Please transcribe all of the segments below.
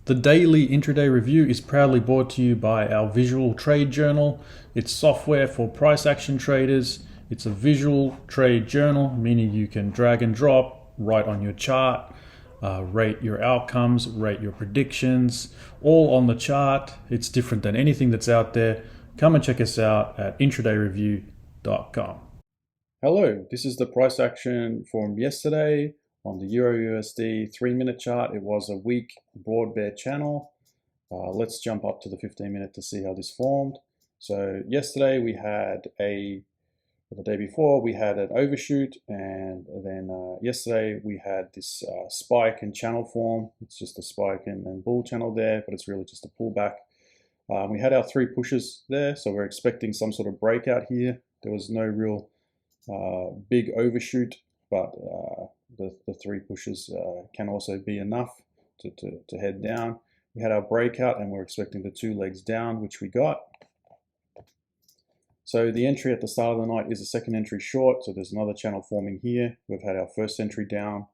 The daily intraday review is proudly brought to you by our visual trade journal. It's software for price action traders. It's a visual trade journal, meaning you can drag and drop right on your chart, rate your outcomes, rate your predictions, all on the chart. It's different than anything that's out there. Come and check us out at intradayreview.com. Hello, this is the price action from yesterday on the EURUSD 3-minute chart. It was a weak broad bear channel. Let's jump up to the 15-minute to see how this formed. So yesterday we had the day before we had an overshoot, and then yesterday we had this spike and channel form. It's just a spike and bull channel there, but it's really just a pullback. We had our 3 pushes there, so we're expecting some sort of breakout here. There was no real big overshoot, but the 3 pushes can also be enough to head down. We had our breakout and we're expecting the 2 legs down, which we got. So the entry at the start of the night is a second entry short, so there's another channel forming here. We've had our first entry down,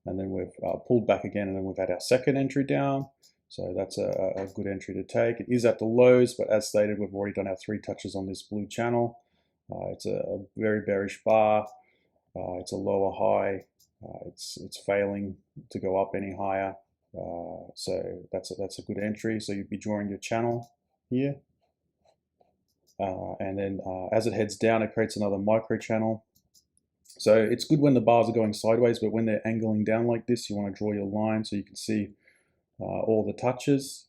and then we've pulled back again, and then we've had our second entry down. So that's a good entry to take. It is at the lows, but as stated, we've already done our 3 touches on this blue channel. It's a very bearish bar. It's a lower high. It's failing to go up any higher. So that's a good entry. So you'd be drawing your channel here. And then as it heads down, it creates another micro channel. So it's good when the bars are going sideways, but when they're angling down like this, you want to draw your line so you can see all the touches.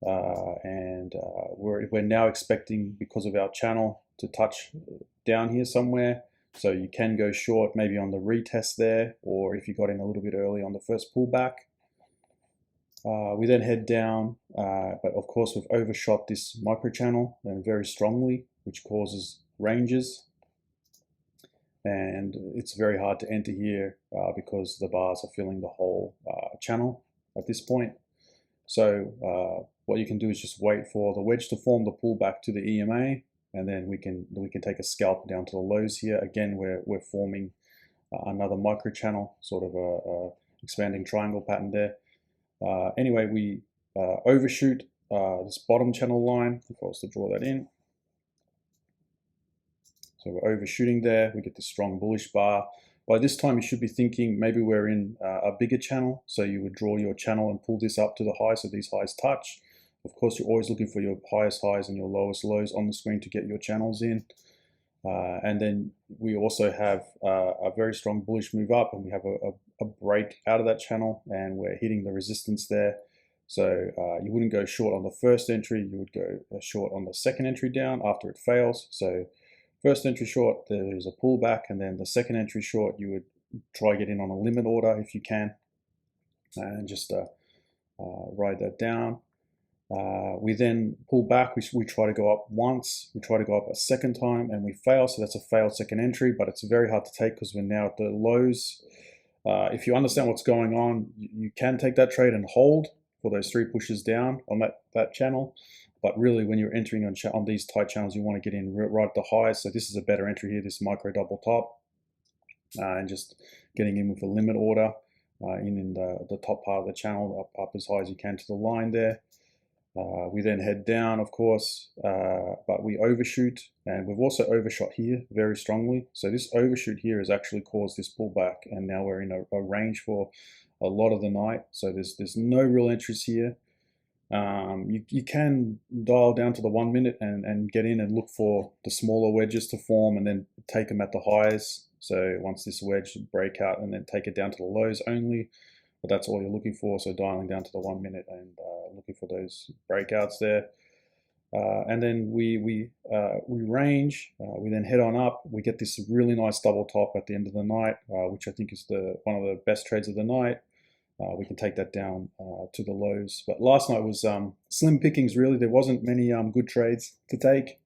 We're now expecting, because of our channel, to touch down here somewhere. So you can go short maybe on the retest there, or if you got in a little bit early on the first pullback. We then head down, but of course we've overshot this micro channel and very strongly, which causes ranges. And it's very hard to enter here because the bars are filling the whole channel at this point. So what you can do is just wait for the wedge to form, the pullback to the EMA, and then we can take a scalp down to the lows here. Again, we're forming another micro channel, sort of a expanding triangle pattern there. Anyway, we overshoot this bottom channel line. If I was to draw that in, so we're overshooting there. We get this strong bullish bar. By this time, you should be thinking maybe we're in a bigger channel. So you would draw your channel and pull this up to the high, so these highs touch. Of course, you're always looking for your highest highs and your lowest lows on the screen to get your channels in. And then we also have a very strong bullish move up, and we have a break out of that channel, and we're hitting the resistance there. So you wouldn't go short on the first entry, you would go short on the second entry down after it fails. So first entry short, there's a pullback, and then the second entry short, you would try get in on a limit order if you can, and just ride that down. We then pull back. We try to go up once, we try to go up a second time, and we fail. So that's a failed second entry, but it's very hard to take because we're now at the lows. If you understand what's going on, you can take that trade and hold for those 3 pushes down on that channel. But really, when you're entering on these tight channels, you want to get in right at the highs. So this is a better entry here, this micro double top, and just getting in with a limit order in the top part of the channel, up as high as you can to the line there. We then head down, of course, but we overshoot, and we've also overshot here very strongly. So this overshoot here has actually caused this pullback, and now we're in a range for a lot of the night. So there's no real entries here. You can dial down to the 1 minute and get in and look for the smaller wedges to form, and then take them at the highs. So once this wedge break out, and then take it down to the lows only. But that's all you're looking for. So dialing down to the 1 minute and looking for those breakouts there. And then we range. We then head on up. We get this really nice double top at the end of the night, which I think is one of the best trades of the night. We can take that down to the lows. But last night was slim pickings, really. There wasn't many good trades to take.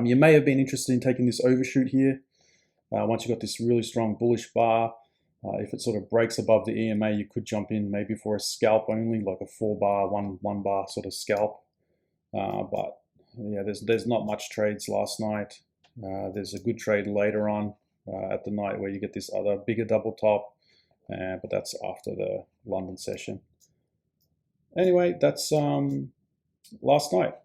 You may have been interested in taking this overshoot here. Once you've got this really strong bullish bar, if it sort of breaks above the EMA, you could jump in maybe for a scalp only, like a 4-bar, one bar sort of scalp. But yeah, there's not much trades last night. There's a good trade later on at the night where you get this other bigger double top, but that's after the London session. Anyway, that's last night.